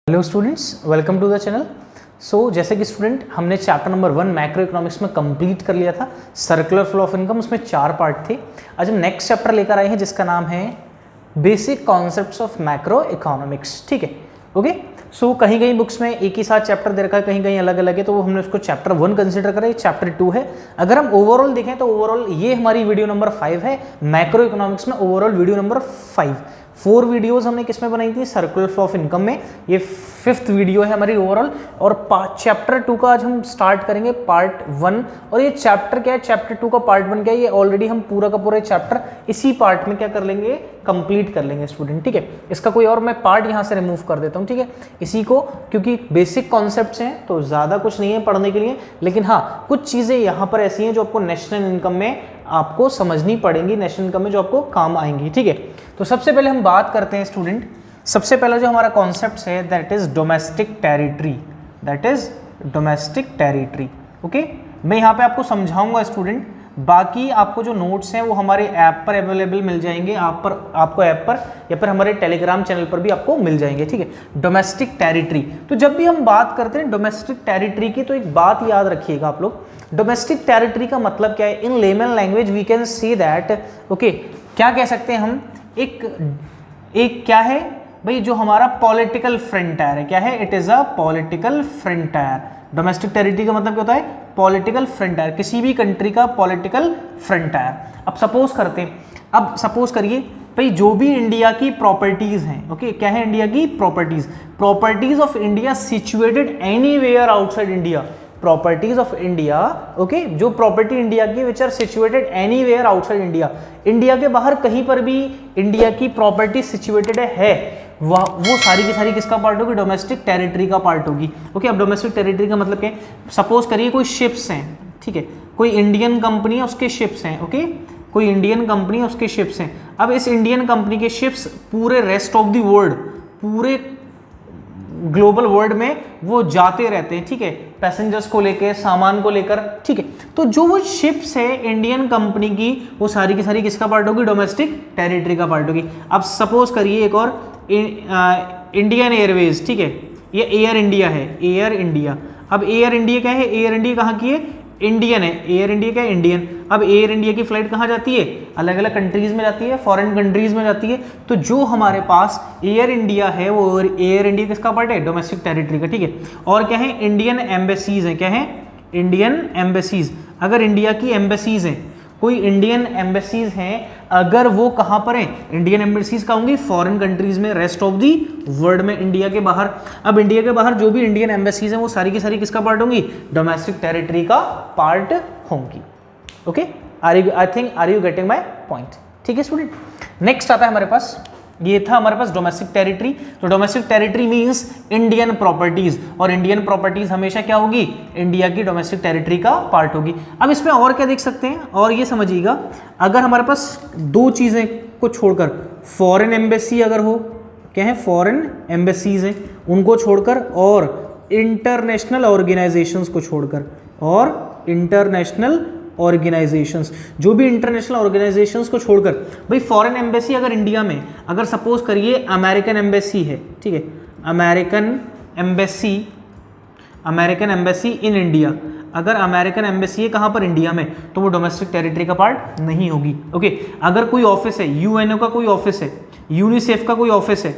Hello students, welcome to the channel. जैसे कि student हमने चैप्टर नंबर 1 मैक्रो इकोनॉमिक्स में कंप्लीट कर लिया था, सर्कुलर फ्लो ऑफ इनकम। उसमें 4 पार्ट थे। आज हम नेक्स्ट चैप्टर लेकर आए हैं जिसका नाम है basic concepts of macro economics. ठीक है, ओके। कहीं कहीं बुक्स में एक ही साथ चैप्टर दे रखा है, कहीं कहीं अलग अलग है, तो वो हमने उसको चैप्टर 1 कंसिडर करा, चैप्टर 2 है। अगर हम ओवरऑल देखें तो ओवरऑल ये हमारी वीडियो नंबर 5 है मैक्रो इकोनॉमिक्स में, ओवरऑल वीडियो नंबर 5। 4 वीडियोस हमने किस में बनाई थी? सर्कुलर फ्लो ऑफ इनकम में। ये 5th वीडियो है हमारी ओवरऑल। और चैप्टर 2 का आज हम स्टार्ट करेंगे पार्ट 1। और ये चैप्टर क्या है? चैप्टर 2 का पार्ट 1 क्या है? ये ऑलरेडी हम पूरा का पूरा चैप्टर इसी पार्ट में क्या कर लेंगे? कंप्लीट कर लेंगे स्टूडेंट। ठीक है, इसका कोई और मैं पार्ट यहाँ से रिमूव कर देता हूँ। ठीक है, इसी को, क्योंकि बेसिक कॉन्सेप्ट्स हैं तो ज़्यादा कुछ नहीं है पढ़ने के लिए, लेकिन हाँ कुछ चीज़ें यहाँ पर ऐसी हैं जो आपको नेशनल इनकम में आपको समझनी पड़ेंगी, नेशनल इनकम में जो आपको काम आएंगी। ठीक है, तो सबसे पहले हम बात करते हैं स्टूडेंट। सबसे पहला जो हमारा कॉन्सेप्ट है that is domestic territory. That is domestic territory. Okay, मैं यहाँ पे आपको समझाऊंगा स्टूडेंट। बाकी आपको जो नोट्स हैं वो हमारे ऐप पर अवेलेबल मिल जाएंगे, आपको ऐप पर या फिर हमारे टेलीग्राम चैनल पर भी आपको मिल जाएंगे। ठीक है, डोमेस्टिक टेरिटरी। तो जब भी हम बात करते हैं डोमेस्टिक टेरिटरी की, तो एक बात याद रखिएगा आप लोग, डोमेस्टिक टेरिटरी का मतलब क्या है? In layman language we can see that, okay, क्या कह सकते हैं हम? एक क्या है भाई, जो हमारा पॉलिटिकल फ्रंटियर है। क्या है? It is a political frontier. Domestic territory का मतलब क्या होता है? पॉलिटिकल फ्रंटियर, किसी भी कंट्री का पॉलिटिकल फ्रंटियर। अब सपोज करिए भाई, जो भी इंडिया की प्रॉपर्टीज हैं, ओके, क्या है इंडिया की properties of India situated anywhere outside India. Properties of India, okay, जो प्रॉपर्टी इंडिया की which are situated anywhere outside India. India के बाहर कहीं पर भी इंडिया की प्रॉपर्टी सिचुएटेड है, वो सारी की सारी किसका पार्ट होगी? डोमेस्टिक टेरिटरी का पार्ट होगी। ओके, अब डोमेस्टिक टेरिटरी का मतलब क्या है? सपोज करिए कोई शिप्स हैं, ठीक है, कोई इंडियन कंपनी है उसके शिप्स हैं, ओके, कोई इंडियन कंपनी है उसके शिप्स हैं। अब इस इंडियन कंपनी के शिप्स पूरे रेस्ट ऑफ द वर्ल्ड, पूरे ग्लोबल वर्ल्ड में वो जाते रहते हैं। ठीक है, पैसेंजर्स को लेकर, सामान को लेकर। ठीक है, तो जो वो शिप्स है इंडियन कंपनी की, वो सारी की सारी किसका पार्ट होगी? डोमेस्टिक टेरिटरी का पार्ट होगी। अब सपोज करिए एक और इंडियन एयरवेज, ठीक है, ये एयर इंडिया है, एयर इंडिया। अब एयर इंडिया क्या है? एयर इंडिया कहाँ की है? इंडियन है। एयर इंडिया क्या है? इंडियन। अब एयर इंडिया की फ्लाइट कहाँ जाती है? अलग अलग कंट्रीज में जाती है, फॉरेन कंट्रीज में जाती है। तो जो हमारे पास एयर इंडिया है वो एयर इंडिया किसका पार्ट है? डोमेस्टिक टेरिटरी का। ठीक है, और क्या है? इंडियन एम्बेसीज है। क्या है? Indian embassies. अगर इंडिया की एम्बेसीज हैं, कोई इंडियन एम्बेसीज हैं, अगर वो कहाँ पर हैं? इंडियन एम्बेसीज कहाँ होंगी? फॉरेन कंट्रीज में, रेस्ट ऑफ दी वर्ल्ड में, इंडिया के बाहर। अब इंडिया के बाहर जो भी इंडियन एम्बेसीज हैं वो सारी की सारी किसका पार्ट होंगी? डोमेस्टिक टेरिटरी का पार्ट होंगी। Okay, are you getting my point? ठीक है स्टूडेंट, नेक्स्ट आता है हमारे पास, ये था हमारे पास डोमेस्टिक टेरिटरी। तो domestic territory means Indian properties, और इंडियन प्रॉपर्टीज हमेशा क्या होगी? इंडिया की डोमेस्टिक टेरिटरी का पार्ट होगी। अब इसमें और क्या देख सकते हैं? और ये समझिएगा, अगर हमारे पास 2 चीजें को छोड़कर, फॉरेन एम्बेसी अगर हो, क्या है? फॉरेन एम्बेसीज हैं, उनको छोड़कर, और इंटरनेशनल ऑर्गेनाइजेशंस को छोड़कर, और इंटरनेशनल ऑर्गेनाइजेशंस, जो भी इंटरनेशनल ऑर्गेनाइजेशंस को छोड़कर, भाई फॉरेन एम्बेसी अगर इंडिया में, अगर सपोज करिए अमेरिकन एम्बेसी है, ठीक है, अमेरिकन एम्बेसी इन इंडिया, अगर अमेरिकन एम्बेसी है कहाँ पर? इंडिया में, तो वो डोमेस्टिक टेरिटरी का पार्ट नहीं होगी। ओके, अगर कोई ऑफिस है, यूएनओ का कोई ऑफिस है, यूनिसेफ का कोई ऑफिस है,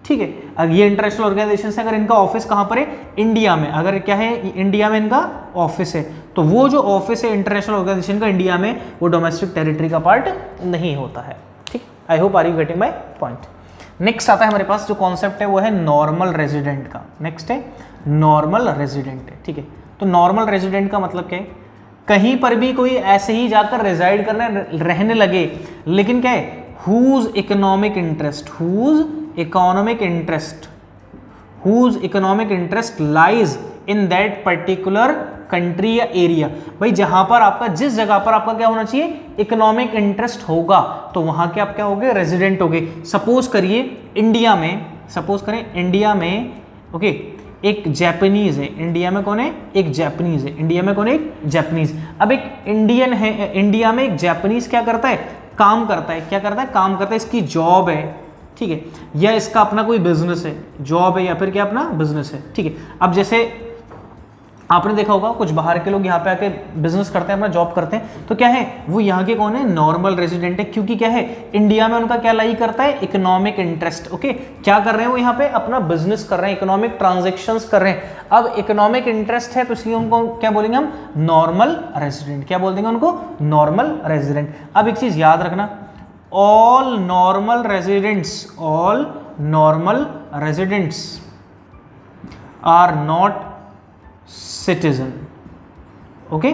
ठीक है, अगर ये इंटरनेशनल ऑर्गेनाइजेशन है, अगर इनका ऑफिस कहाँ पर है? इंडिया में, अगर क्या है? इंडिया में इनका ऑफिस है, तो वो जो ऑफिस है इंटरनेशनल ऑर्गेनाइजेशन का इंडिया में, वो डोमेस्टिक टेरिटरी का पार्ट नहीं होता है। ठीक, I hope are you getting my point? Next आता है हमारे पास जो कॉन्सेप्ट है वो है नॉर्मल रेजिडेंट का। नेक्स्ट है नॉर्मल रेजिडेंट। ठीक है, तो नॉर्मल रेजिडेंट का मतलब क्या है? कहीं पर भी कोई ऐसे ही जाकर रिजाइड करने रहने लगे, लेकिन क्या है? whose economic interest lies in that particular country या एरिया। भाई जहां पर आपका, जिस जगह पर आपका क्या होना चाहिए? इकोनॉमिक इंटरेस्ट होगा, तो वहां के आप क्या होगे? रेजिडेंट होगे। सपोज करिए इंडिया में, ओके, एक जैपनीज है। इंडिया में कौन है? एक जैपनीज है। इंडिया में कौन है? एक जैपनीज। अब एक इंडियन है, इंडिया में एक जैपनीज क्या करता है? काम करता है। क्या करता है? काम करता है, इसकी जॉब है, ठीक है, या इसका अपना कोई बिजनेस है, जॉब है या फिर क्या अपना बिजनेस है, ठीक है। अब जैसे आपने देखा होगा कुछ बाहर के लोग यहाँ पे आके बिजनेस करते हैं, अपना जॉब करते हैं, तो क्या है वो यहाँ के कौन है, नॉर्मल रेजिडेंट है, क्योंकि क्या है इंडिया में उनका क्या लाई करता है, इकोनॉमिक इंटरेस्ट। ओके, क्या कर रहे हैं वो यहाँ पे अपना बिजनेस कर रहे हैं, इकोनॉमिक ट्रांजेक्शंस कर रहे हैं। अब इकोनॉमिक इंटरेस्ट है तो इसलिए उनको क्या बोलेंगे हम, नॉर्मल रेजिडेंट। क्या बोल देंगे उनको, नॉर्मल रेजिडेंट। अब एक चीज याद रखना, all normal residents are not citizen. Okay,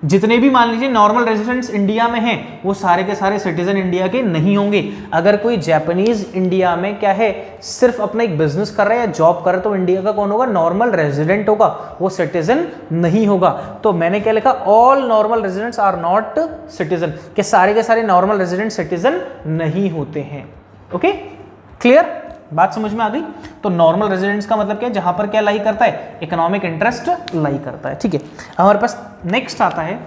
जितने भी मान लीजिए नॉर्मल रेजिडेंट्स इंडिया में हैं वो सारे के सारे सिटीजन इंडिया के नहीं होंगे। अगर कोई जापानीज इंडिया में क्या है सिर्फ अपना एक बिजनेस कर रहा है या जॉब कर रहा है तो इंडिया का कौन होगा, नॉर्मल रेजिडेंट होगा, वो सिटीजन नहीं होगा। तो मैंने क्या लिखा, all normal residents are not citizen, कि सारे के सारे नॉर्मल रेजिडेंट सिटीजन नहीं होते हैं। ओके, क्लियर, बात समझ में आ गई। तो नॉर्मल रेजिडेंट्स का मतलब क्या है, जहां पर क्या लाई करता है, इकोनॉमिक इंटरेस्ट लाई करता है, ठीक है। हमारे पास नेक्स्ट आता है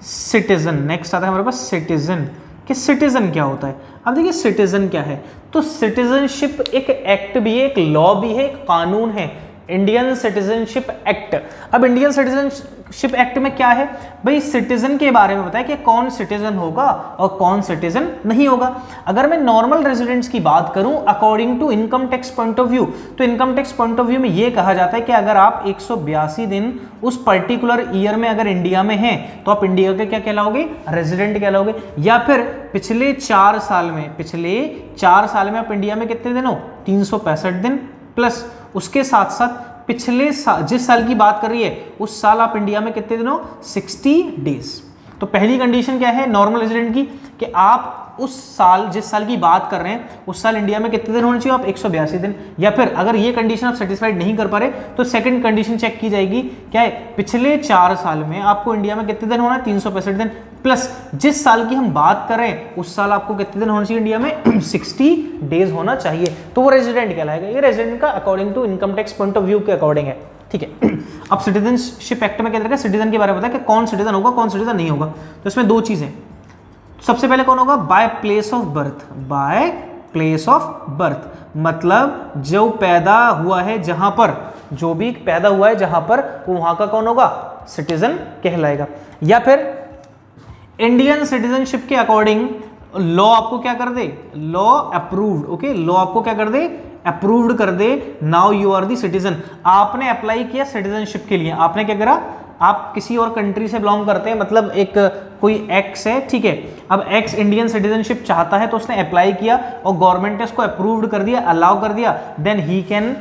सिटीजन। नेक्स्ट आता है हमारे पास सिटीजन, कि सिटीजन क्या होता है। अब देखिए सिटीजन क्या है, तो सिटीजनशिप एक एक्ट भी है, एक लॉ भी है, एक कानून है, इंडियन सिटीजनशिप एक्ट। अब इंडियन सिटीजनशिप एक्ट में क्या है भाई, सिटीजन के बारे में बताया कि कौन सिटीजन होगा और कौन सिटीजन नहीं होगा। अगर मैं नॉर्मल रेजिडेंट्स की बात करूं according to income tax point of view, तो income tax point of view में यह कहा जाता है कि अगर आप 182 दिन उस पर्टिकुलर ईयर में अगर इंडिया में हैं तो आप इंडिया के क्या कहलाओगे, रेजिडेंट कहलाओगे। या फिर पिछले 4 साल में आप इंडिया में कितने दिन हो, 365 दिन, प्लस उसके साथ साथ पिछले जिस साल की बात कर रही है उस साल आप इंडिया में कितने दिन हो, 60 डेज। तो पहली कंडीशन क्या है नॉर्मल रेजिडेंट की, कि आप उस साल जिस साल की बात कर रहे हैं उस साल इंडिया में कितने दिन होने चाहिए, आप 182 दिन। या फिर अगर ये कंडीशन आप सेटिस्फाइड नहीं कर पा रहे तो सेकंड कंडीशन चेक की जाएगी, क्या है, पिछले 4 साल में आपको इंडिया में कितने दिन होना है, 365 दिन, प्लस जिस साल की हम बात कर रहे हैं उस साल आपको कितने दिन होना चाहिए इंडिया में, 60 डेज होना चाहिए, तो वो रेजिडेंट कहलाएगा। ये रेजिडेंट का according to income tax point of view के अकॉर्डिंग है, ठीक है। अब सिटीजनशिप एक्ट में क्या देखा, सिटीजन के बारे में बताया कि कौन सिटीजन होगा कौन सिटीजन नहीं होगा। तो इसमें 2 चीजें, सबसे पहले कौन होगा, by place of birth. By place of birth मतलब जो पैदा हुआ है जहां पर, जो भी पैदा हुआ है जहां पर, वो वहां का कौन होगा, सिटीजन कहलाएगा। या फिर इंडियन सिटीजनशिप के अकॉर्डिंग लॉ आपको क्या कर दे, लॉ अप्रूव्ड। ओके, लॉ आपको क्या कर दे, अप्रूव्ड कर दे, now you are the citizen. आपने अप्लाई किया सिटीजनशिप के लिए, आपने क्या करा, आप किसी और कंट्री से बिलोंग करते हैं, मतलब एक कोई एक्स है, ठीक है। अब एक्स इंडियन सिटीजनशिप चाहता है तो उसने अप्लाई किया और गवर्नमेंट ने उसको अप्रूव्ड कर दिया, अलाउ कर दिया, then he can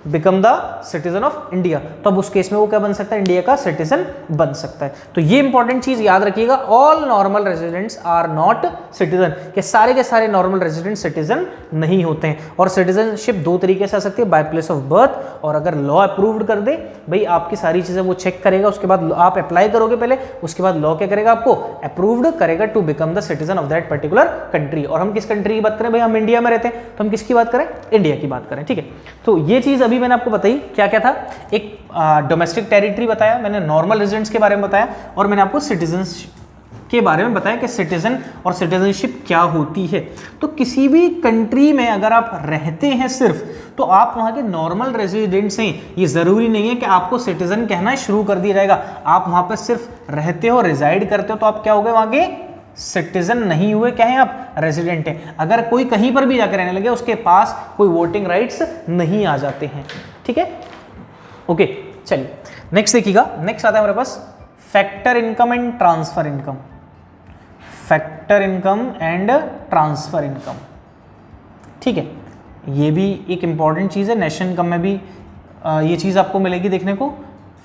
become the citizen of India. तो अब उस केस में वो क्या बन सकता है, इंडिया का सिटीजन बन सकता है। तो ये इंपॉर्टेंट चीज याद रखिएगा, all normal residents are not citizen, के सारे नॉर्मल रेजिडेंट सिटीजन नहीं होते हैं। और सिटीजनशिप 2 तरीके से आ सकती है, बाय प्लेस ऑफ बर्थ, और अगर लॉ अप्रूव्ड कर दे भाई आपकी सारी चीजें वो चेक करेगा, उसके बाद आप अप्लाई करोगे पहले, उसके बाद लॉ क्या करेगा, आपको अप्रूव्ड करेगा to become the citizen of that particular country. और हम किस कंट्री की बात करें भाई, हम इंडिया में रहते हैं तो हम किसकी बात करें, इंडिया की बात करें, ठीक है। तो ये चीज अभी मैंने आपको बताई, क्या क्या था, एक डोमेस्टिक टेरिटरी बताया, मैंने नॉर्मल रेजिडेंट्स के बारे में बताया, और मैंने आपको सिटीजन्स के बारे में बताया कि सिटीजन और सिटीजनशिप क्या होती है। तो किसी भी कंट्री में अगर आप रहते हैं सिर्फ, तो आप वहां के नॉर्मल रेजिडेंट्स हैं, ये जरूरी नहीं है कि आपको सिटीजन कहना शुरू कर दिया जाएगा। आप वहां पर सिर्फ रहते हो, रिजाइड करते हो, तो आप क्या हो गए वहां के सिटीजन नहीं हुए, क्या है आप, रेजिडेंट हैं। अगर कोई कहीं पर भी जाकर रहने लगे उसके पास कोई वोटिंग राइट्स नहीं आ जाते हैं, ठीक है। ओके, चलिए नेक्स्ट देखिएगा। नेक्स्ट आता है हमारे पास factor income and transfer income. Factor income and transfer income, ठीक है, ये भी एक इंपॉर्टेंट चीज है, नेशनल इनकम में भी ये चीज आपको मिलेगी देखने को,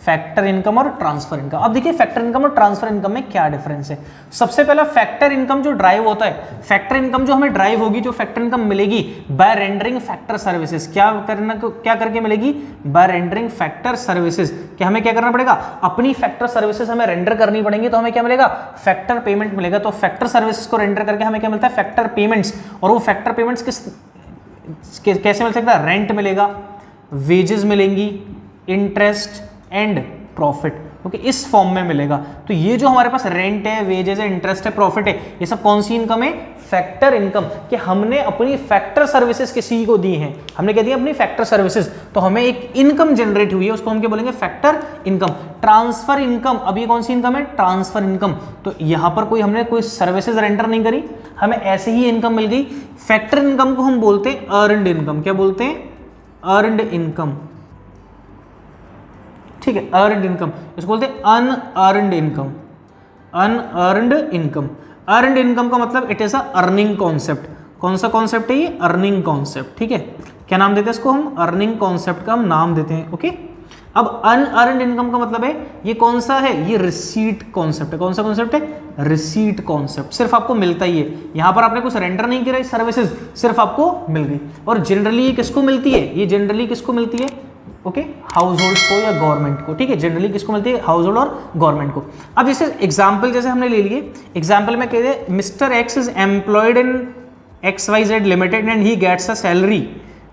फैक्टर इनकम और ट्रांसफर इनकम। अब देखिए फैक्टर इनकम और ट्रांसफर इनकम में क्या डिफरेंस है। सबसे पहला फैक्टर इनकम जो ड्राइव होता है, फैक्टर इनकम जो हमें ड्राइव होगी, जो फैक्टर इनकम मिलेगी बाय रेंडरिंग फैक्टर सर्विसेज। क्या करके मिलेगी, बाय रेंडरिंग फैक्टर सर्विसेज। कि हमें क्या करना पड़ेगा, अपनी फैक्टर सर्विसेज हमें रेंडर करनी पड़ेंगी, तो हमें क्या मिलेगा, फैक्टर पेमेंट मिलेगा। तो फैक्टर सर्विसेज को रेंडर करके हमें क्या मिलता है, फैक्टर पेमेंट्स। और वो फैक्टर पेमेंट्स कैसे मिल सकता है, रेंट मिलेगा, वेजेस मिलेंगी, इंटरेस्ट एंड प्रॉफिट। ओके, इस फॉर्म में मिलेगा। तो ये जो हमारे पास रेंट है, वेजेस है, इंटरेस्ट है, प्रॉफिट है, ये सब कौन सी इनकम है? Factor income. कि हमने अपनी फैक्टर सर्विसेज किसी को दी हैं, हमने कह दिया अपनी फैक्टर सर्विसेज, तो हमें एक इनकम जनरेट हुई है, उसको हम क्या बोलेंगे? Factor income. ट्रांसफर इनकम, अब ये कौन सी इनकम है? Transfer income. तो यहां पर हमने कोई सर्विसेज रेंडर नहीं करी, हमें ऐसे ही इनकम मिल गई। फैक्टर इनकम को हम बोलते हैं अर्नड इनकम। क्या बोलते हैं? Earned income. ठीक है, अर्नड इनकम, इसको बोलते हैं unearned income. Unearned income, earned income का मतलब it is a earning concept. कौन सा कॉन्सेप्ट है ये? Earning concept. ठीक है, क्या नाम देते हैं इसको हम? अर्निंग कॉन्सेप्ट का हम नाम देते हैं। ओके, अब अनअर्नड इनकम का मतलब है ये कौन सा है? ये रिसीट कॉन्सेप्ट है। कौन सा कॉन्सेप्ट है? Receipt concept. सिर्फ आपको मिलता ही है, यहां पर आपने कुछ रेंडर नहीं किया, सर्विसेज सिर्फ आपको मिल गई। और जनरली ये किसको मिलती है? ये जनरली किसको मिलती है? ओके, हाउस होल्ड को या गवर्नमेंट को। ठीक है, जनरली किसको मिलती है? हाउस होल्ड और गवर्नमेंट को। अब जैसे एग्जांपल जैसे हमने ले लिए, एग्जांपल में कह दे mister X is employed in XYZ limited and he gets a salary.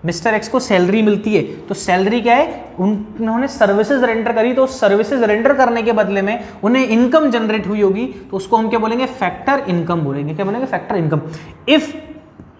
Mister X को सैलरी मिलती है, तो सैलरी क्या है? उन्होंने सर्विसेज रेंडर करी, तो सर्विसेज रेंडर करने के बदले में उन्हें इनकम जनरेट हुई होगी, तो उसको हम क्या बोलेंगे? फैक्टर इनकम बोलेंगे। क्या बोलेंगे? Factor income. If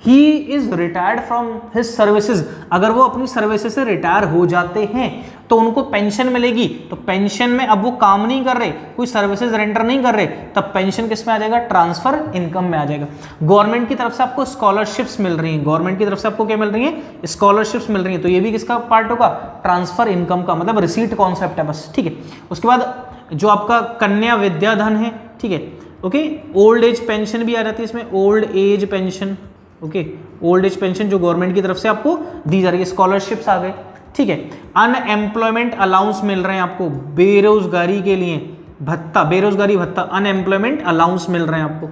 he is retired from his services, अगर वो अपनी सर्विसेज से रिटायर हो जाते हैं तो उनको पेंशन मिलेगी। तो पेंशन में अब वो काम नहीं कर रहे, कोई सर्विसेज रेंडर नहीं कर रहे, तब पेंशन किस में आ जाएगा? ट्रांसफर इनकम में आ जाएगा। गवर्नमेंट की तरफ से आपको स्कॉलरशिप्स मिल रही हैं, गवर्नमेंट की तरफ से आपको क्या मिल रही है? स्कॉलरशिप्स मिल रही हैं, तो ये भी किसका पार्ट होगा? ट्रांसफर इनकम का, मतलब रिसीट कॉन्सेप्ट है बस। ठीक है, उसके बाद जो आपका कन्या विद्याधन है, ठीक है, ओके, ओल्ड एज पेंशन भी आ जाती है इसमें, old age pension. Okay, old age pension जो गवर्नमेंट की तरफ से आपको दी जा रही है, स्कॉलरशिप्स आ गए। ठीक है, अनएम्प्लॉयमेंट अलाउंस मिल रहे हैं आपको, बेरोजगारी के लिए भत्ता, बेरोजगारी भत्ता, अनएम्प्लॉयमेंट अलाउंस मिल रहे हैं आपको।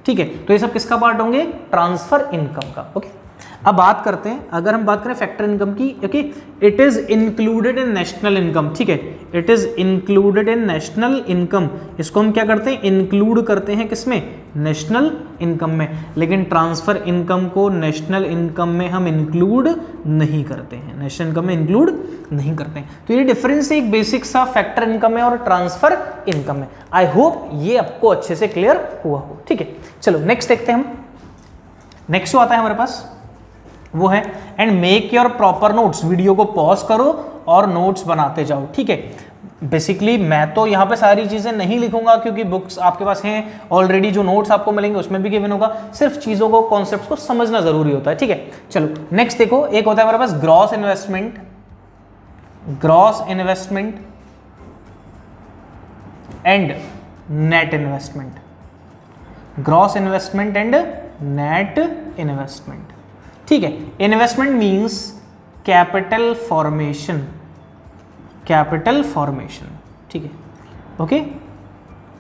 ठीक है, तो ये सब किसका पार्ट होंगे? ट्रांसफर इनकम का। ओके, अब बात करते हैं, अगर हम बात करें फैक्टर इनकम की, okay, it is included in national income. ठीक है, it is included in national income, इसको हम क्या करते हैं? इंक्लूड करते हैं किसमें? नेशनल इनकम में। लेकिन ट्रांसफर इनकम को नेशनल इनकम में हम इंक्लूड नहीं करते हैं, नेशनल इनकम में इंक्लूड नहीं करते हैं। तो ये डिफरेंस एक बेसिक सा फैक्टर इनकम में और ट्रांसफर इनकम में। आई होप ये आपको अच्छे से क्लियर हुआ हो। ठीक है, चलो नेक्स्ट देखते हैं हम। नेक्स्ट जो आता है हमारे पास वो है and make your proper notes. Video को पॉज करो और नोट्स बनाते जाओ। ठीक है, बेसिकली मैं तो यहाँ पे सारी चीज़ें नहीं लिखूंगा क्योंकि बुक्स आपके पास हैं ऑलरेडी, जो नोट्स आपको मिलेंगे उसमें भी गिवन होगा, सिर्फ चीज़ों को, कॉन्सेप्ट्स को समझना जरूरी होता है। ठीक है, चलो नेक्स्ट देखो, एक होता है हमारे पास gross investment, gross investment and net investment, gross investment and net investment. ठीक है, investment means capital formation, capital formation. ठीक है, ओके,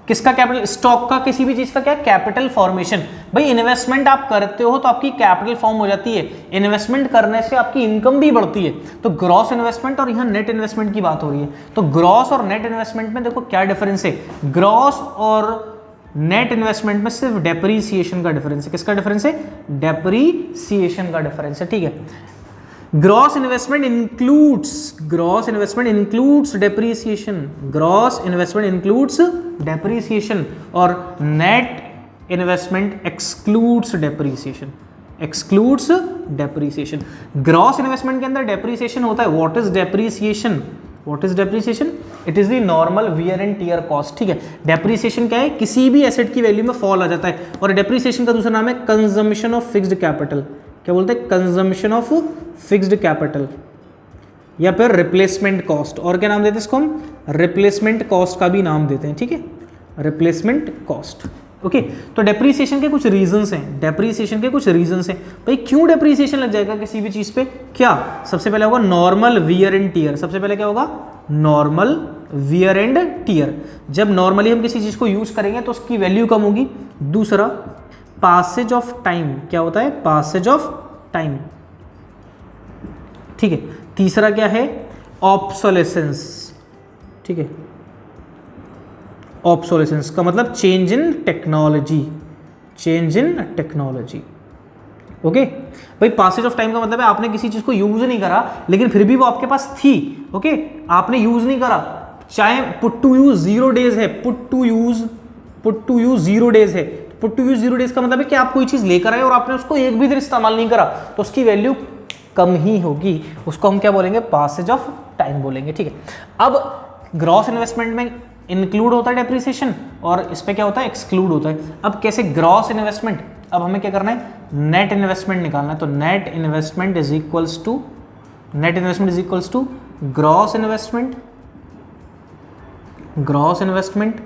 किसका कैपिटल? स्टॉक का, किसी भी चीज का क्या? Capital formation. भाई इन्वेस्टमेंट आप करते हो तो आपकी कैपिटल फॉर्म हो जाती है, इन्वेस्टमेंट करने से आपकी इनकम भी बढ़ती है। तो ग्रॉस इन्वेस्टमेंट और यहाँ नेट इन्वेस्टमेंट की बात हो रही है। तो ग्रॉस और नेट इन्वेस्टमेंट में देखो क्या डिफरेंस है। ग्रॉस और नेट इन्वेस्टमेंट में सिर्फ डेप्रीसिएशन का डिफरेंस है। किसका डिफरेंस है? डेप्रीसिएशन का डिफरेंस है। ठीक है, gross investment includes, gross investment includes depreciation, gross investment includes depreciation, और net investment excludes depreciation, excludes depreciation. Gross investment के अंदर डेप्रीसिएशन होता है। What is depreciation? What is depreciation? It is the normal wear and tear cost. ठीक है, depreciation क्या है? किसी भी एसेट की वैल्यू में फॉल आ जाता है। और डेप्रीसिएशन का दूसरा नाम है कंजम्पशन ऑफ फिक्स्ड कैपिटल। क्या बोलते हैं? कंजम्पशन ऑफ फिक्स्ड कैपिटल, या फिर रिप्लेसमेंट कॉस्ट। और क्या नाम देते हैं इसको हम? रिप्लेसमेंट कॉस्ट का भी नाम देते हैं। ठीक है, रिप्लेसमेंट कॉस्ट। ओके, तो डेप्रीसिएशन के कुछ रीजंस हैं, डेप्रीसिएशन के कुछ रीजंस हैं। भाई क्यों डेप्रीसिएशन लग जाएगा किसी भी चीज पे? क्या सबसे पहले होगा? Normal wear and tier. सबसे पहले क्या होगा? Normal wear and tier. जब नॉर्मली हम किसी चीज को यूज करेंगे तो उसकी वैल्यू कम होगी। दूसरा, पासेज ऑफ टाइम। क्या होता है? Passage of time. ठीक है, तीसरा क्या है? ऑब्सोलेसेंस। ठीक है, ऑब्सोलेसेंस का मतलब change in technology, change in technology. Okay, भाई पासेज ऑफ टाइम का मतलब है आपने किसी चीज को यूज नहीं करा लेकिन फिर भी वो आपके पास थी। ओके, आपने यूज नहीं करा, चाहे पुट टू यूज 0 डेज है, पुट टू यूज 0 डेज है, पुट टू यूज 0 डेज का मतलब है कि आप कोई चीज लेकर आए और आपने उसको एक भी दिन इस्तेमाल नहीं करा तो उसकी वैल्यू कम ही होगी, उसको हम क्या बोलेंगे, पासेज ऑफ टाइम बोलेंगे। ठीक है, अब ग्रॉस इन्वेस्टमेंट में इंक्लूड होता है डेप्रिसिएशन और इस पे क्या होता है, एक्सक्लूड होता है। अब कैसे ग्रॉस इन्वेस्टमेंट, अब हमें क्या करना है, नेट इन्वेस्टमेंट निकालना है। तो net investment is equals to gross investment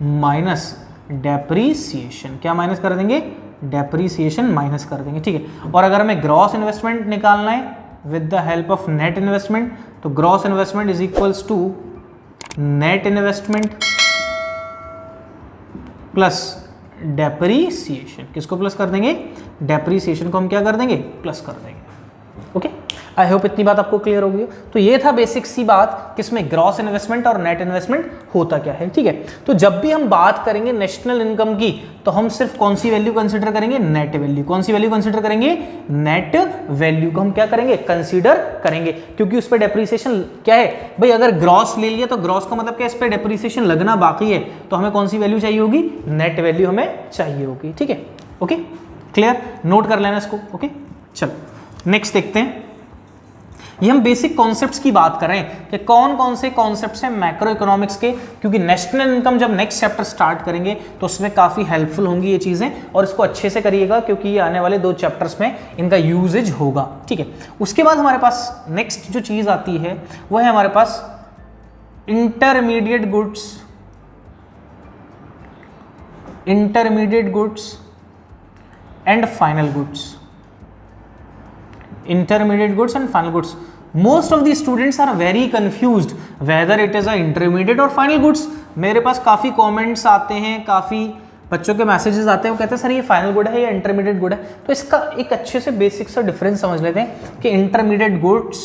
minus depreciation. क्या माइनस कर देंगे, डेप्रीसिएशन माइनस कर देंगे। ठीक है, और अगर हमें ग्रॉस इन्वेस्टमेंट निकालना है with the help of net investment, तो gross investment is equals to net investment plus depreciation. किसको प्लस कर देंगे, डेप्रीसिएशन को हम क्या कर देंगे, प्लस कर देंगे। ओके, आई होप इतनी बात आपको क्लियर होगी। तो ये था बेसिक सी बात किसमें, ग्रॉस इन्वेस्टमेंट और नेट इन्वेस्टमेंट होता क्या है। ठीक है, तो जब भी हम बात करेंगे नेशनल इनकम की तो हम सिर्फ कौन सी वैल्यू कंसीडर करेंगे, नेट वैल्यू। कौन सी वैल्यू कंसीडर करेंगे, नेट वैल्यू को हम क्या करेंगे, कंसीडर करेंगे, क्योंकि उस पर डेप्रीसिएशन क्या है भाई, अगर ग्रॉस ले लिया तो ग्रॉस का मतलब क्या, इस पर डेप्रीसिएशन लगना बाकी है, तो हमें कौन सी वैल्यू चाहिए होगी, नेट वैल्यू हमें चाहिए होगी। ठीक है, ओके क्लियर, नोट कर लेना इसको। ओके चलो नेक्स्ट देखते हैं। ये हम बेसिक कॉन्सेप्ट्स की बात कर रहे हैं कि कौन कौन से कॉन्सेप्ट्स हैं मैक्रो इकोनॉमिक्स के, क्योंकि नेशनल इनकम जब नेक्स्ट चैप्टर स्टार्ट करेंगे तो उसमें काफ़ी हेल्पफुल होंगी ये चीज़ें, और इसको अच्छे से करिएगा क्योंकि ये आने वाले 2 चैप्टर्स में इनका यूजेज होगा। ठीक है, उसके बाद हमारे पास नेक्स्ट जो चीज़ आती है वो है हमारे पास intermediate goods and final goods. Intermediate goods and final goods. Most of the students are very confused whether it is a intermediate or final goods. मेरे पास काफ़ी कमेंट्स आते हैं, काफ़ी बच्चों के मैसेजेस आते हैं, वो कहते हैं सर ये फाइनल गुड है या इंटरमीडिएट गुड है। तो इसका एक अच्छे से बेसिक सा डिफरेंस समझ लेते हैं कि इंटरमीडिएट गुड्स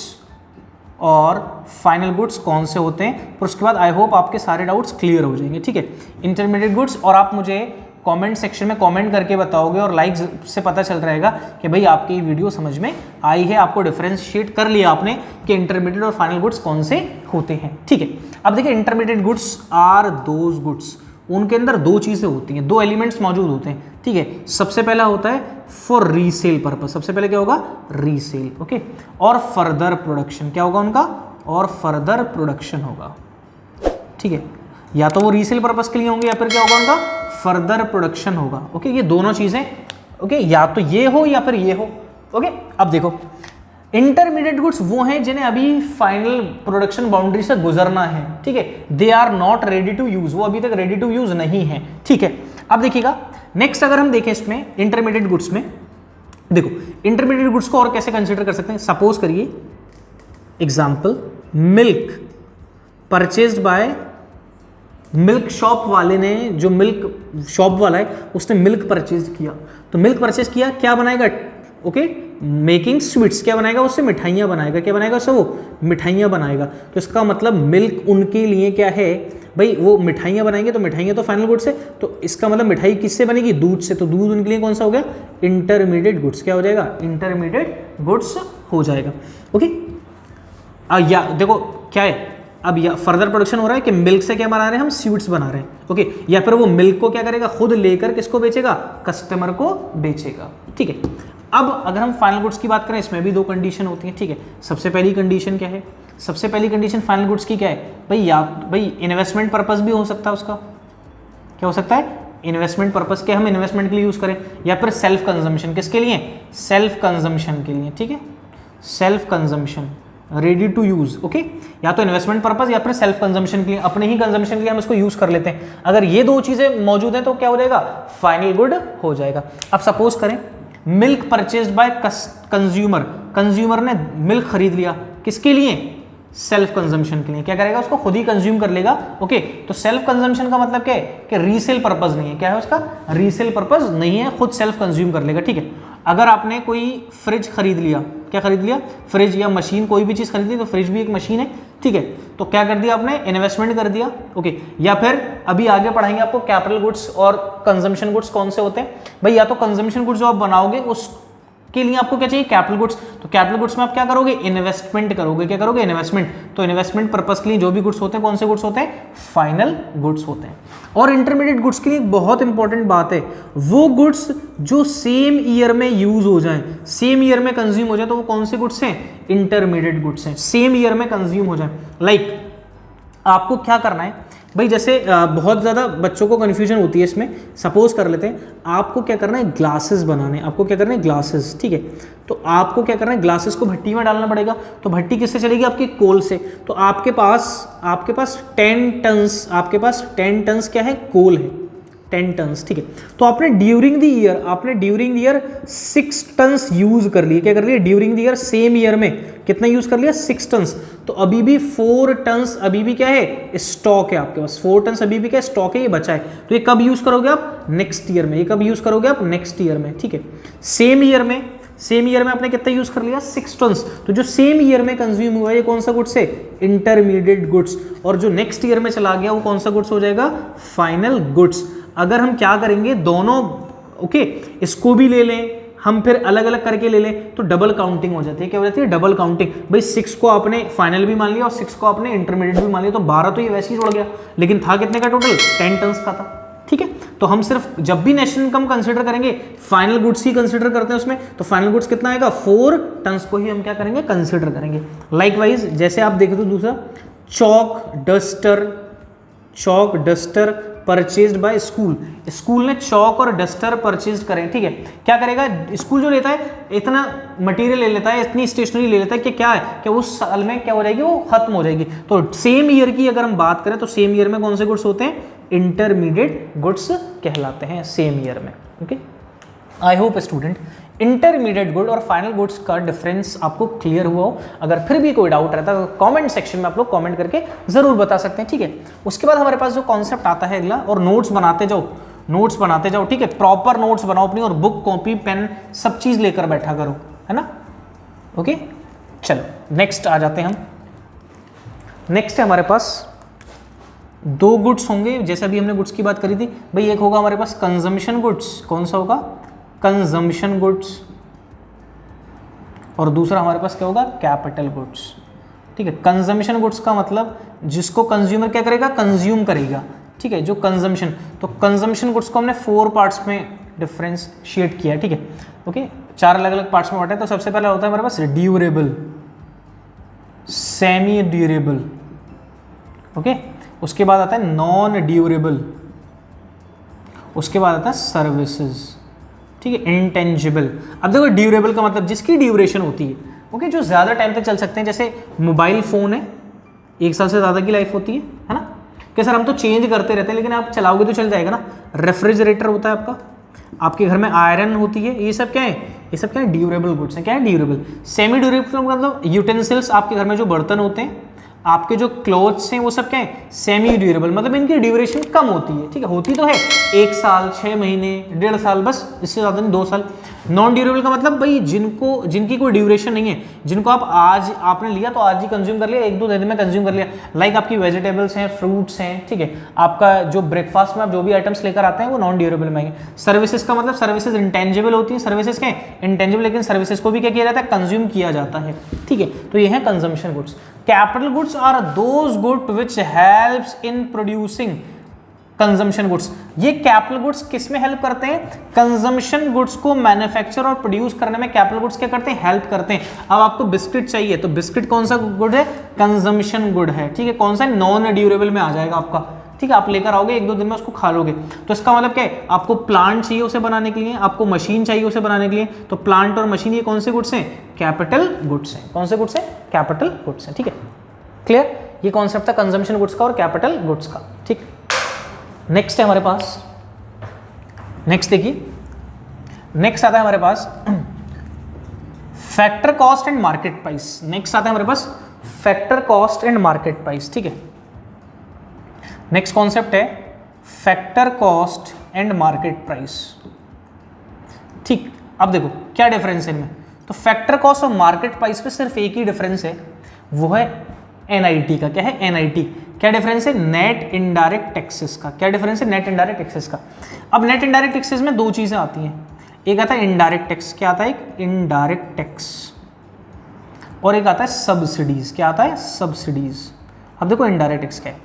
और फाइनल गुड्स कौन से होते हैं, और उसके बाद आई होप आपके सारे डाउट्स क्लियर हो जाएंगे। ठीक है, इंटरमीडिएट गुड्स, और आप मुझे कमेंट सेक्शन में कमेंट करके बताओगे और लाइक्स से पता चल रहेगा कि भाई आपकी ये वीडियो समझ में आई है, आपको डिफरेंशिएट कर लिया आपने कि इंटरमीडिएट और फाइनल गुड्स कौन से होते हैं। ठीक है, अब देखिए intermediate goods are those goods, उनके अंदर 2 चीज़ें होती हैं, 2 एलिमेंट्स मौजूद होते हैं। ठीक है, सबसे पहला होता है फॉर रीसेल पर्पस, सबसे पहले क्या होगा, रीसेल। ओके, और फर्दर प्रोडक्शन, क्या होगा उनका, और फर्दर प्रोडक्शन होगा। ठीक है, या तो वो रीसेल पर्पस के लिए होंगे या फिर क्या होगा उनका, फर्दर प्रोडक्शन होगा। ओके, ये दोनों चीजें, ओके, या तो ये हो या फिर ये हो। ओके, अब देखो इंटरमीडिएट गुड्स वो हैं जिन्हें अभी फाइनल प्रोडक्शन बाउंड्री से गुजरना है। ठीक है, they are not ready to use, वो अभी तक रेडी टू यूज नहीं है। ठीक है, अब देखिएगा नेक्स्ट अगर हम देखें इसमें इंटरमीडिएट गुड्स में, देखो इंटरमीडिएट गुड्स को और कैसे कंसिडर कर सकते हैं। सपोज करिए example, milk purchased bye, milk shop वाले ने, जो मिल्क शॉप वाला है उसने मिल्क परचेज किया, तो मिल्क परचेज किया क्या बनाएगा, ओके, मेकिंग स्वीट्स, क्या बनाएगा उससे, मिठाइयाँ बनाएगा। क्या बनाएगा उससे, वो मिठाइयाँ बनाएगा। तो इसका मतलब मिल्क उनके लिए क्या है भाई, वो मिठाइयाँ बनाएंगे, तो मिठाइयाँ तो फाइनल गुड्स है, तो इसका मतलब मिठाई किससे बनेगी, दूध से, तो दूध उनके लिए कौन सा हो गया, इंटरमीडिएट गुड्स। क्या हो जाएगा, इंटरमीडिएट गुड्स हो जाएगा। ओके, या देखो क्या है, अब या फर्दर प्रोडक्शन हो रहा है कि मिल्क से क्या बना रहे हैं हम, स्वीट्स बना रहे हैं। ओके, या फिर वो मिल्क को क्या करेगा, खुद लेकर किसको बेचेगा, कस्टमर को बेचेगा। ठीक है, अब अगर हम फाइनल गुड्स की बात करें, इसमें भी 2 कंडीशन होती हैं। ठीक है, सबसे पहली कंडीशन क्या है, सबसे पहली कंडीशन फाइनल गुड्स की क्या है भाई, या भाई इन्वेस्टमेंट पर्पस भी हो सकता है उसका, क्या हो सकता है, इन्वेस्टमेंट पर्पस के, हम इन्वेस्टमेंट के लिए यूज करें, या फिर सेल्फ कंजम्पशन, किसके लिए, सेल्फ कंजम्पशन के लिए। ठीक है, self consumption, ready to use. Okay, या तो इन्वेस्टमेंट पर्पस या फिर सेल्फ कंजम्पशन के लिए, अपने ही कंजम्पशन के लिए हम इसको यूज कर लेते हैं। अगर ये 2 चीजें मौजूद हैं तो क्या हो जाएगा, फाइनल गुड हो जाएगा। अब सपोज करें milk purchased by consumer, consumer ने मिल्क खरीद लिया, किसके लिए, सेल्फ कंजम्पशन के लिए। क्या करेगा, उसको खुद ही कंज्यूम कर लेगा। ओके, तो सेल्फ कंजम्पशन का मतलब क्या है कि रीसेल पर्पस नहीं है। क्या है उसका, रीसेल पर्पस नहीं है, खुद सेल्फ कंज्यूम कर लेगा। ठीक है, अगर आपने कोई फ्रिज खरीद लिया, क्या खरीद लिया, फ्रिज या मशीन, कोई भी चीज़ खरीद ली, तो फ्रिज भी एक मशीन है। ठीक है, तो क्या कर दिया आपने, इन्वेस्टमेंट कर दिया। ओके, या फिर अभी आगे पढ़ाएंगे आपको कैपिटल गुड्स और कंजम्पशन गुड्स कौन से होते हैं भाई, या तो कंजम्पशन गुड्स जो आप बनाओगे के लिए आपको क्या चाहिए, कैपिटल गुड्स। तो कैपिटल गुड्स में आप क्या करोगे, इन्वेस्टमेंट करोगे। क्या करोगे, इन्वेस्टमेंट। तो इन्वेस्टमेंट पर्पस के लिए जो भी गुड्स होते हैं, कौन से गुड्स होते हैं, फाइनल गुड्स होते हैं। और इंटरमीडिएट गुड्स के लिए एक बहुत इंपॉर्टेंट बात है, वो गुड्स जो सेम ईयर में यूज हो जाएं, सेम ईयर में कंज्यूम हो जाए, तो वो कौन से गुड्स हैं, इंटरमीडिएट गुड्स हैं, सेम ईयर में कंज्यूम हो जाए। लाइक आपको क्या करना है भाई, जैसे बहुत ज़्यादा बच्चों को कन्फ्यूजन होती है इसमें। सपोज कर लेते हैं आपको क्या करना है, ग्लासेस बनाने, आपको क्या करना है, ग्लासेस, ठीक है। तो आपको क्या करना है, ग्लासेस को भट्टी में डालना पड़ेगा। तो भट्टी किससे चलेगी, आपकी कोल से। तो आपके पास 10 टन्स, आपके पास 10 टन्स क्या है, कोल है, 10 टन्स, ठीक है। तो आपने during the year 6 tons use कर लिए। क्या कर लिए, during the year, same year में कितना यूज कर लिया, 6 टन्स। तो अभी भी 4 टन्स अभी भी क्या है, स्टॉक है आपके पास, 4 टन्स अभी भी क्या स्टॉक है, ये बचा है। तो ये कब यूज करोगे आप, नेक्स्ट ईयर में। ये कब यूज करोगे आप, नेक्स्ट ईयर में, ठीक है। सेम ईयर में आपने कितना यूज कर लिया, 6 टन्स। तो जो सेम ईयर में कंज्यूम हुआ ये कौन सा गुड्स है, इंटरमीडिएट गुड्स। और जो नेक्स्ट ईयर में चला गया वो कौन सा गुड्स हो जाएगा, फाइनल गुड्स। अगर हम क्या करेंगे, दोनों ओके इसको भी ले लें हम, फिर अलग अलग करके ले लें, तो डबल काउंटिंग हो जाती है। क्या हो जाती है, डबल काउंटिंग। भाई 6 को आपने फाइनल भी मान लिया और 6 को आपने इंटरमीडिएट भी मान लिया, तो 12 तो ये वैसे ही जुड़ गया, लेकिन था कितने का टोटल, 10 टन्स का था, ठीक है। तो हम सिर्फ जब भी नेशनल इनकम कंसिडर करेंगे, फाइनल गुड्स ही कंसिडर करते हैं उसमें। तो फाइनल गुड्स कितना आएगा, 4 टन्स को ही हम क्या करेंगे, कंसिडर करेंगे। लाइकवाइज जैसे आप देखें तो दूसरा, चौक डस्टर परचेज्ड बाय स्कूल ने चौक और डस्टर परचेज करें, ठीक है। क्या करेगा स्कूल, जो लेता है इतना मटेरियल ले लेता है, इतनी स्टेशनरी ले लेता है कि क्या है, कि उस साल में क्या हो जाएगी, वो खत्म हो जाएगी। तो सेम ईयर की अगर हम बात करें तो सेम ईयर में कौन से गुड्स होते हैं, इंटरमीडिएट गुड्स कहलाते हैं सेम ईयर में, okay. I hope student intermediate good और फाइनल गुड्स का डिफरेंस आपको क्लियर हुआ हो। अगर फिर भी कोई डाउट रहता है तो कमेंट सेक्शन में आप लोग कमेंट करके जरूर बता सकते हैं, ठीक है। उसके बाद हमारे पास जो कॉन्सेप्ट आता है अगला, और नोट्स बनाते जाओ, ठीक है। प्रॉपर नोट्स बनाओ अपनी, और बुक कॉपी पेन सब चीज लेकर बैठा करो, है ना, ओके। चलो नेक्स्ट आ जाते हैं हम। नेक्स्ट है हमारे पास 2 गुड्स होंगे, जैसे अभी हमने गुड्स की बात करी थी भाई। एक होगा हमारे पास कंजम्पशन गुड्स, कौन सा होगा, कंजम्पशन गुड्स। और दूसरा हमारे पास क्या होगा, कैपिटल गुड्स, ठीक है। कंजम्पशन गुड्स का मतलब जिसको कंज्यूमर क्या करेगा, कंज्यूम करेगा, ठीक है, जो कंजम्पशन। तो कंजम्पशन गुड्स को हमने 4 पार्ट्स में डिफरेंशिएट किया है, ठीक है, ओके। 4 अलग अलग पार्ट्स में बांटा है। तो सबसे पहले होता है हमारे पास ड्यूरेबल, सेमी ड्यूरेबल, ओके। उसके बाद आता है नॉन ड्यूरेबल, उसके बाद आता है सर्विसेज, ठीक है, इंटेंजिबल। अब देखो ड्यूरेबल का मतलब जिसकी ड्यूरेशन होती है, ओके, जो ज़्यादा टाइम तक चल सकते हैं। जैसे मोबाइल फ़ोन है, 1 साल से ज़्यादा की लाइफ होती है ना। कि सर हम तो चेंज करते रहते हैं, लेकिन आप चलाओगे तो चल जाएगा ना। रेफ्रिजरेटर होता है आपका, आपके घर में आयरन होती है, ये सब क्या है, ये सब क्या है, ड्यूरेबल गुड्स हैं। क्या है, ड्यूरेबल। सेमी ड्यूरेबल मतलब यूटेंसिल्स, आपके घर में जो बर्तन होते हैं, आपके जो क्लोथ्स हैं, वो सब क्या है, सेमी ड्यूरेबल, मतलब इनकी ड्यूरेशन कम होती है, ठीक है। होती तो है 1 साल, 6 महीने, 1.5 साल, बस, इससे ज़्यादा नहीं, 2 साल। नॉन ड्यूरेबल का मतलब भाई जिनकी कोई ड्यूरेशन नहीं है, जिनको आप आज आपने लिया तो आज ही कंज्यूम कर लिया, 1-2 दिन में कंज्यूम कर लिया। लाइक आपकी वेजिटेबल्स हैं, फ्रूट्स हैं, ठीक है। आपका जो ब्रेकफास्ट में आप जो भी आइटम्स लेकर आते हैं वो नॉन ड्यूरेबल में आएंगे। सर्विसेज का मतलब सर्विसेज इंटेंजिबल होती है, सर्विसेज क्या है, इंटेंजिबल, लेकिन सर्विसेज को भी क्या किया जाता है, कंज्यूम किया जाता है, ठीक है। तो ये है consumption goods. Capital goods are those good which helps in producing consumption goods. ये कैपिटल गुड्स किस में हेल्प करते हैं, कंजम्पशन गुड्स को मैन्युफैक्चर और प्रोड्यूस करने में कैपिटल गुड्स क्या करते हैं, हेल्प करते हैं। अब आपको बिस्किट चाहिए तो बिस्किट कौन सा गुड है, कंजम्पशन गुड है, ठीक है। कौन सा, नॉन ड्यूरेबल में आ जाएगा आपका, ठीक है। आप लेकर आओगे, 1-2 दिन में उसको खा लोगे। तो इसका मतलब क्या है, आपको प्लांट चाहिए उसे बनाने के लिए, आपको मशीन चाहिए उसे बनाने के लिए। तो प्लांट और मशीन ये कौन से गुड्स हैं, कैपिटल गुड्स हैं। कौन से गुड्स हैं, कैपिटल गुड्स हैं, ठीक है। क्लियर, ये कॉन्सेप्ट था कंजम्पशन गुड्स का और कैपिटल गुड्स का, ठीक। नेक्स्ट है हमारे पास, नेक्स्ट देखिए, नेक्स्ट आता है हमारे पास factor cost and market price. Next आता है हमारे पास factor cost and market price, ठीक है। नेक्स्ट कॉन्सेप्ट है factor cost and market price, ठीक। अब देखो क्या डिफरेंस है इनमें। तो फैक्टर कॉस्ट और मार्केट प्राइस पे सिर्फ एक ही डिफरेंस है, वो है एनआईटी का। क्या है, एनआईटी। क्या डिफरेंस है, नेट इनडायरेक्ट टैक्सेस का। क्या डिफरेंस है, नेट इनडायरेक्ट टैक्सेस का। अब नेट इनडायरेक्ट टैक्सेस में 2 चीजें आती हैं, एक आता है इनडायरेक्ट टैक्स, क्या आता है, एक इनडायरेक्ट टैक्स, और एक आता है सब्सिडीज, क्या आता है, सब्सिडीज। अब देखो इनडायरेक्ट टैक्स क्या है।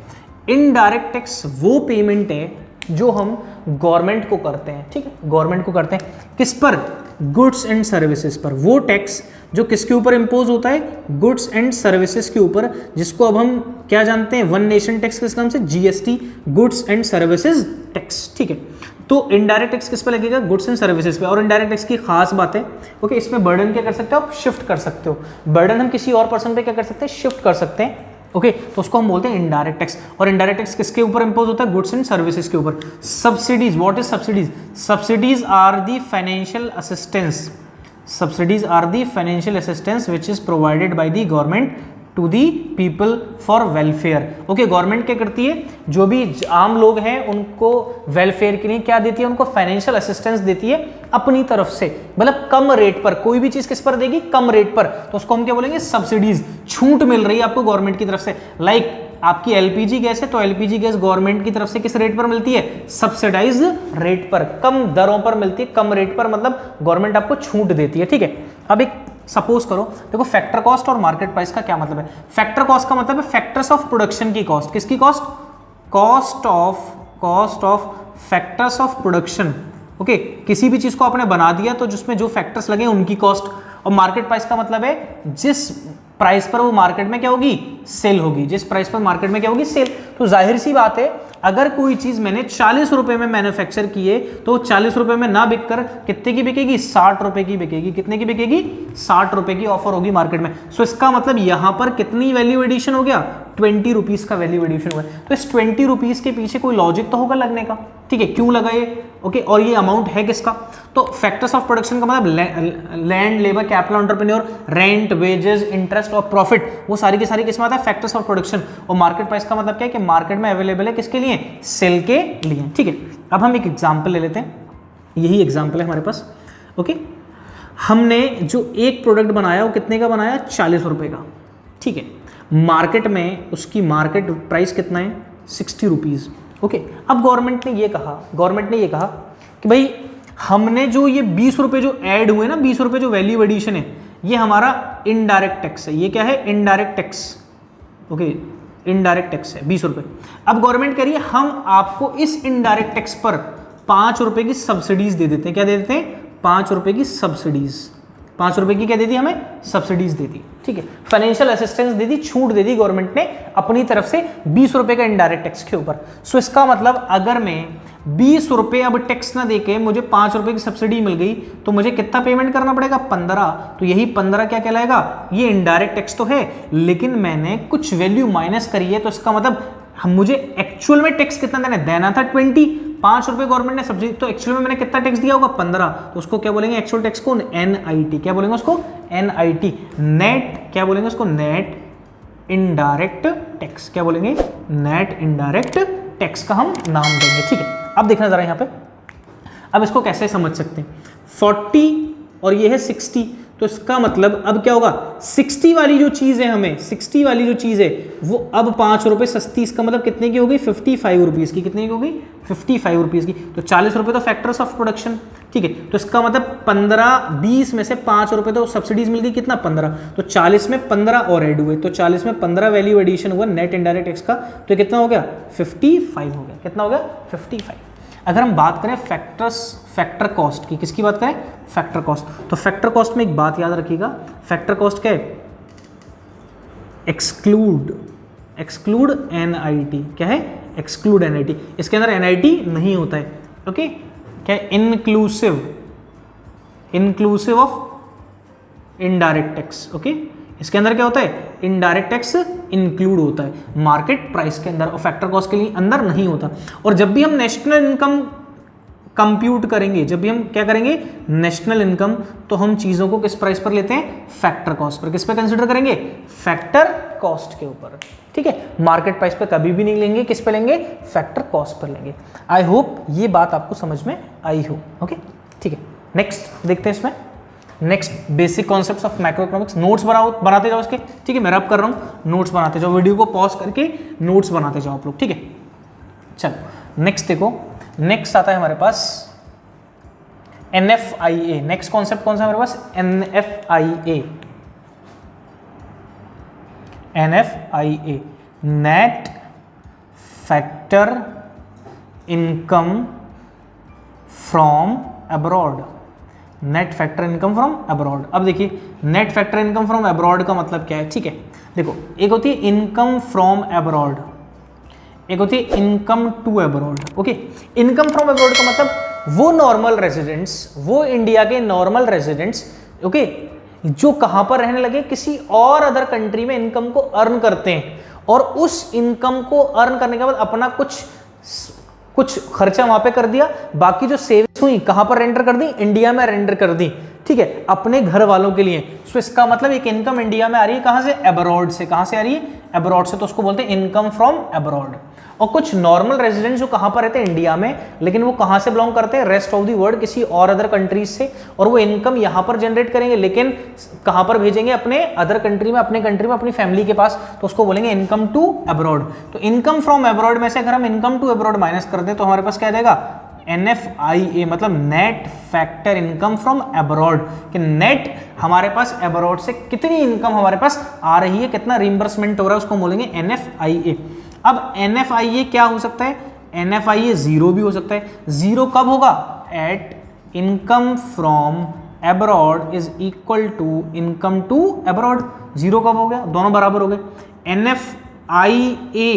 इनडायरेक्ट टैक्स वो पेमेंट है जो हम गवर्नमेंट को करते हैं, ठीक है, गवर्नमेंट को करते हैं, किस पर, गुड्स एंड सर्विसेज पर। वो टैक्स जो किसके ऊपर इंपोज होता है, गुड्स एंड सर्विसेज के ऊपर, जिसको अब हम क्या जानते हैं, वन नेशन टैक्स, किस नाम से, GST, goods and services tax, ठीक है। तो इनडायरेक्ट टैक्स किस पे लगेगा, गुड्स एंड सर्विसेज पे। और इनडायरेक्ट टैक्स की खास बात है, ओके, इसमें बर्डन क्या कर सकते हो आप, शिफ्ट कर सकते हो। बर्डन हम किसी और पर्सन पे क्या कर सकते हैं, शिफ्ट कर सकते हैं, ओके, तो उसको हम बोलते हैं इनडायरेक्ट टैक्स। और इनडायरेक्ट टैक्स किसके ऊपर इंपोज होता है, गुड्स एंड सर्विसेज के ऊपर। Subsidies, what is subsidies, subsidies are the financial assistance, subsidies are the financial assistance which is provided by the government to the people for welfare. Okay, government क्या करती है, जो भी आम लोग हैं उनको वेलफेयर के लिए क्या देती है, उनको फाइनेंशियल असिस्टेंस देती है अपनी तरफ से, मतलब कम रेट पर। कोई भी चीज किस पर देगी, कम रेट पर, तो उसको हम क्या बोलेंगे, सब्सिडीज। छूट मिल रही है आपको गवर्नमेंट की तरफ से। लाइक आपकी एलपीजी गैस है, तो एलपीजी गैस गवर्नमेंट की तरफ से किस रेट पर मिलती है, सब्सिडाइज रेट पर, कम दरों पर मिलती है, कम रेट पर, मतलब गवर्नमेंट आपको छूट देती है, ठीक है। अब एक सपोज करो, देखो फैक्टर कॉस्ट और मार्केट प्राइस का क्या मतलब है। फैक्टर कॉस्ट का मतलब है फैक्टर्स ऑफ प्रोडक्शन की कॉस्ट, किसकी cost, cost of factors of production, okay, किसी भी चीज को आपने बना दिया तो जिसमें जो फैक्टर्स लगे उनकी कॉस्ट। और मार्केट प्राइस का मतलब है जिस प्राइस पर वो मार्केट में क्या होगी, सेल होगी, जिस प्राइस पर मार्केट में क्या होगी, सेल। तो जाहिर सी बात है, अगर कोई चीज मैंने 40 रुपए में मैन्युफैक्चर की है तो 40 रुपए में ना बिककर कितने की बिकेगी, 60 रुपए की बिकेगी। कितने की बिकेगी, 60 रुपए की ऑफर होगी मार्केट में। सो इसका मतलब यहां पर कितनी वैल्यू एडिशन हो गया, 20 रुपीज का वैल्यू एडिशन हुआ। तो इस 20 रुपीज के पीछे कोई लॉजिक तो होगा लगने का, ठीक है, क्यों लगा ये, ओके, और ये अमाउंट है किसका। तो फैक्टर्स ऑफ प्रोडक्शन का मतलब land, labour, capital, entrepreneur, rent, wages, interest और प्रॉफिट, वो सारी की सारी किसमें आता है, फैक्टर्स ऑफ प्रोडक्शन। और मार्केट प्राइस का मतलब क्या है कि मार्केट में अवेलेबल है किसके लिए, सेल के लिए, ठीक है। अब हम एक एग्जांपल ले लेते हैं, यही एग्जांपल है हमारे पास, ओके। हमने जो एक प्रोडक्ट बनाया वो कितने का बनाया, 40 रुपए का, ठीक है। मार्केट में उसकी मार्केट प्राइस कितना है, 60 रुपीज, ओके। अब गवर्नमेंट ने ये कहा कि भाई हमने जो ये 20 रुपए जो ऐड हुए ना, 20 रुपए जो वैल्यू एडिशन है, ये हमारा इनडायरेक्ट टैक्स है। ये क्या है, indirect tax, okay, indirect tax है 20 रुपए। अब गवर्नमेंट कह रही है हम आपको इस इनडायरेक्ट टैक्स पर 5 रुपए की सब्सिडीज दे देते हैं। क्या दे देते हैं, 5 रुपए की सब्सिडीज, 5 रुपए की क्या दे दी, हमें सब्सिडीज दे दी, ठीक है, फाइनेंशियल असिस्टेंस दे दी, छूट दे दी गवर्नमेंट ने अपनी तरफ से 20 रुपए का इनडायरेक्ट टैक्स के ऊपर। सो इसका मतलब अगर मैं 20 रुपए अब टैक्स ना देके मुझे 5 रुपए की सब्सिडी मिल गई तो मुझे कितना पेमेंट करना पड़ेगा, 15। तो यही 15 क्या कहलाएगा, ये इनडायरेक्ट टैक्स तो है, लेकिन मैंने कुछ वैल्यू माइनस करी है, तो इसका मतलब मुझे एक्चुअल में टैक्स कितना देना था 20। 5 रुपए गवर्नमेंट ने सब्सिडी, तो एक्चुअल में मैंने कितना टैक्स दिया होगा, 15। तो उसको क्या बोलेंगे, एक्चुअल टैक्स को NIT, क्या बोलेंगे उसको, NIT, नेट, क्या बोलेंगे उसको, नेट इनडायरेक्ट टैक्स, क्या बोलेंगे, नेट इनडायरेक्ट टैक्स का हम नाम देंगे, ठीक है। अब देखना जरा यहाँ पे, अब इसको कैसे समझ सकते हैं, 40 और ये है 60, तो इसका मतलब अब क्या होगा, 60 वाली जो चीज है, हमें 60 वाली जो चीज है वो अब 5 रुपए सस्ती, इसका मतलब कितने की होगी, 55 रुपीज की, कितने की होगी, 55 रुपीज की। तो 40 रुपए तो फैक्टर्स ऑफ प्रोडक्शन, ठीक है, तो इसका मतलब 15, 20 में से 5 रुपए तो सब्सिडीज मिल गई, कितना, 15। तो 40 में 15 और ऐड हुए, तो 40 में 15 वैल्यू एडिशन हुआ नेट इनडायरेक्ट टैक्स का, तो कितना हो गया, 55 हो गया, कितना हो गया, 55। अगर हम बात करें फैक्टर कॉस्ट की, किसकी बात करें, फैक्टर कॉस्ट, तो फैक्टर कॉस्ट में एक बात याद रखिएगा, फैक्टर कॉस्ट क्या है, एक्सक्लूड NIT, क्या है, एक्सक्लूड NIT, इसके अंदर NIT नहीं होता है, ओके, क्या है, inclusive of indirect tax, okay, इसके अंदर क्या होता है, इनडायरेक्ट टैक्स इंक्लूड होता है मार्केट प्राइस के अंदर, और फैक्टर कॉस्ट के लिए अंदर नहीं होता। और जब भी हम नेशनल इनकम कंप्यूट करेंगे, जब भी हम क्या करेंगे, नेशनल इनकम, तो हम चीजों को किस प्राइस पर लेते हैं, फैक्टर कॉस्ट पर। किस पे कंसीडर करेंगे, फैक्टर कॉस्ट के ऊपर, ठीक है। मार्केट प्राइस पे कभी भी नहीं लेंगे, किस पे लेंगे, फैक्टर कॉस्ट पर लेंगे। आई होप ये बात आपको समझ में आई हो, ओके, ठीक है। नेक्स्ट देखते हैं, इसमें next basic concepts of macro economics. Notes बनाते जाओ इसके, ठीक है, मैं रब कर रहा हूँ, नोट्स बनाते जाओ, वीडियो को पॉज करके नोट्स बनाते जाओ आप लोग, ठीक है। चलो नेक्स्ट देखो, नेक्स्ट आता है हमारे पास NFIA, नेक्स्ट कॉन्सेप्ट कौन सा हमारे पास, NFIA, NFIA, net factor income from abroad, net factor income from abroad. अब देखिए net factor income from abroad का मतलब क्या है, ठीक है, देखो एक होती है इनकम फ्रॉम अब्रॉड, एक होती है income to abroad. Okay, income from abroad का मतलब वो नॉर्मल रेजिडेंट्स, वो इंडिया के नॉर्मल रेजिडेंट्स, ओके, जो कहां पर रहने लगे, किसी और अदर कंट्री में इनकम को अर्न करते हैं और उस इनकम को अर्न करने के बाद अपना कुछ खर्चा वहां पे कर दिया, बाकी जो सेविंग्स हुई कहां पर रेंडर कर दी, इंडिया में रेंडर कर दी, ठीक है, अपने घर वालों के लिए। सो इसका मतलब एक इनकम इंडिया में आ रही है कहां से, अब्रॉड से। कहां से आ रही है, अब्रॉड से, तो उसको बोलते हैं इनकम फ्रॉम अब्रॉड। और कुछ नॉर्मल रेजिडेंट्स जो कहां पर रहते हैं, इंडिया में, लेकिन वो कहां से बिलोंग करते हैं, रेस्ट ऑफ द वर्ल्ड, किसी और अदर कंट्रीज से, और वो इनकम यहां पर जनरेट करेंगे, लेकिन कहां पर भेजेंगे, अपने अदर कंट्री में, अपने कंट्री में अपनी फैमिली के पास, तो उसको बोलेंगे इनकम टू अब्रॉड। तो इनकम फ्रॉम अब्रॉड में से अगर हम इनकम टू अब्रॉड माइनस कर दें तो हमारे पास क्या आ जाएगा, NFIA, मतलब net factor income from abroad, कि नेट हमारे पास अब्रॉड से कितनी इनकम हमारे पास आ रही है, कितना रिइंबर्समेंट हो रहा है, उसको बोलेंगे NFIA। अब NFIA क्या हो सकता है, NFIA जीरो भी हो सकता है। जीरो कब होगा, at income from abroad is equal to income to abroad. Zero कब हो गया, दोनों बराबर हो गए। NFIA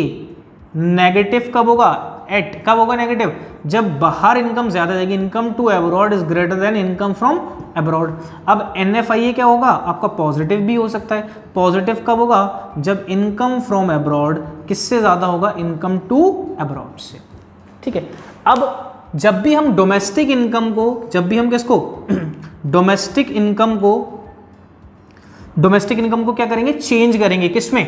नेगेटिव कब होगा, एट कब होगा नेगेटिव, जब बाहर इनकम ज्यादा जाएगी, income to abroad is greater than income from abroad. अब NFIA क्या होगा आपका, पॉजिटिव भी हो सकता है। पॉजिटिव कब होगा, जब इनकम फ्रॉम अब्रॉड किससे ज्यादा होगा, इनकम टू अब्रॉड से, ठीक है। अब जब भी हम डोमेस्टिक इनकम को, जब भी हम किसको डोमेस्टिक इनकम को क्या करेंगे, चेंज करेंगे, किसमें,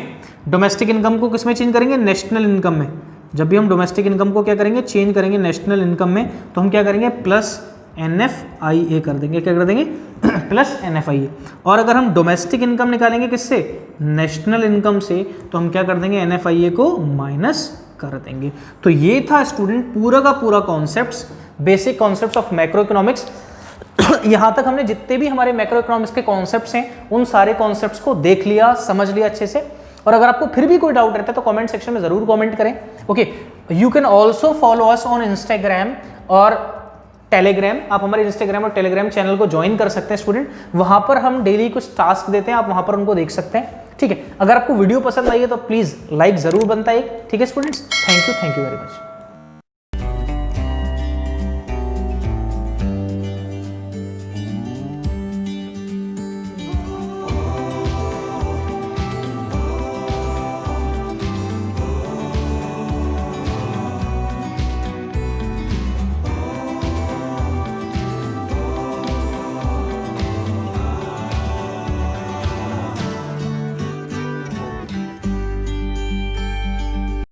डोमेस्टिक इनकम को किसमें चेंज करेंगे, नेशनल इनकम में। जब भी हम डोमेस्टिक इनकम को क्या करेंगे, चेंज करेंगे नेशनल इनकम में, तो हम क्या करेंगे, प्लस NFIA कर देंगे। क्या कर देंगे, प्लस NFIA। और अगर हम डोमेस्टिक इनकम निकालेंगे किससे, नेशनल इनकम से, तो हम क्या कर देंगे, NFIA को माइनस कर देंगे। तो ये था स्टूडेंट पूरा का पूरा concepts, basic concepts of macro economics. यहां तक हमने जितने भी हमारे मैक्रो इकोनॉमिक्स के कॉन्सेप्ट्स हैं, उन सारे कॉन्सेप्ट्स को देख लिया, समझ लिया अच्छे से। और अगर आपको फिर भी कोई डाउट रहता है तो कमेंट सेक्शन में जरूर कमेंट करें। Okay, you can also follow us on Instagram और टेलीग्राम। आप हमारे इंस्टाग्राम और टेलीग्राम चैनल को ज्वाइन कर सकते हैं स्टूडेंट, वहां पर हम डेली कुछ टास्क देते हैं, आप वहां पर उनको देख सकते हैं, ठीक है। अगर आपको वीडियो पसंद आई है तो प्लीज लाइक जरूर बनता है, ठीक है students. Thank you very much.